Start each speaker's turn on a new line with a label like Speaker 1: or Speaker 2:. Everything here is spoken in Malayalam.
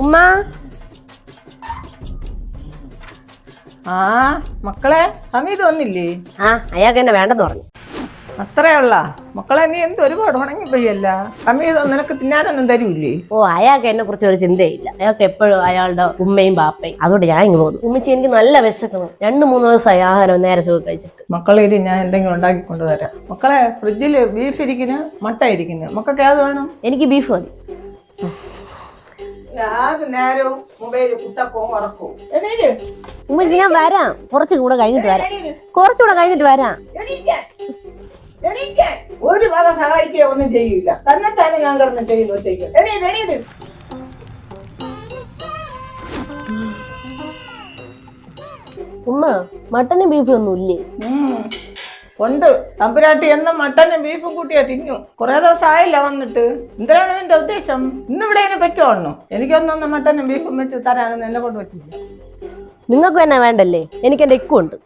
Speaker 1: ഉമ്മ
Speaker 2: ആ മക്കളെ ഹമീദ് വന്നില്ലേ?
Speaker 1: അയാൾക്ക് എന്നെ വേണ്ടെന്ന് പറഞ്ഞു.
Speaker 2: അത്രയുള്ള മക്കളെ, നീ എന്ത് ഒരുപാട് ഉണങ്ങിപ്പോയല്ല. ഹമീദ് നിനക്ക് തിന്നാനൊന്നും തരൂല്ലേ?
Speaker 1: അയാൾക്ക് എന്നെ കുറിച്ച് ഒരു ചിന്തയില്ല. അയാൾക്ക് എപ്പോഴും അയാളുടെ ഉമ്മയും ബാപ്പയും. അതുകൊണ്ട് ഞാൻ ഇങ്ങ് പോകുന്നു. ഉമ്മച്ചി, എനിക്ക് നല്ല വിശക്കണം. 2-3 ദിവസമായി ആഹാരം നേരെ സുഖം കഴിച്ചിട്ട്.
Speaker 2: മക്കളെ, ഞാൻ എന്തെങ്കിലും ഉണ്ടാക്കി കൊണ്ടുവരാം. മക്കളെ, ഫ്രിഡ്ജില് ബീഫ് ഇരിക്കുന്നു, മുട്ട ഇരിക്കുന്നു. മക്കൾക്ക് ഏത് വേണം?
Speaker 1: എനിക്ക് ബീഫ് മതി.
Speaker 2: നേരവും മൊബൈല് കുത്തക്കവും ഉറക്കവും.
Speaker 1: ഉമ്മച്ചി, ഞാൻ വരാം. കുറച്ചുകൂടെ കഴിഞ്ഞിട്ട് വരാം.
Speaker 2: ഒരു വക സഹായിക്കുക ഒന്നും ചെയ്യില്ല. തന്നെത്താനെ ഞാൻ കിടന്ന് ചെയ്യുന്നു ചെയ്യും.
Speaker 1: ഉമ്മ, മട്ടനും ബീഫും ഒന്നും ഇല്ലേ?
Speaker 2: ഉണ്ട്. തമ്പുരാട്ടി എന്നും മട്ടനും ബീഫും കൂട്ടിയാ തിന്നു. കുറെ ദിവസം ആയില്ല വന്നിട്ട്. എന്തിനാണ് നിന്റെ ഉദ്ദേശം? ഇന്നിവിടെ അതിനെ പറ്റുവാണോ? എനിക്കൊന്നും മട്ടനും ബീഫും വെച്ച് തരാനൊന്നും എന്നെ കൊണ്ട് പറ്റില്ല.
Speaker 1: നിങ്ങൾക്ക് തന്നെ വേണ്ടല്ലേ? എനിക്ക് എന്റെ ഇക്കുണ്ട്.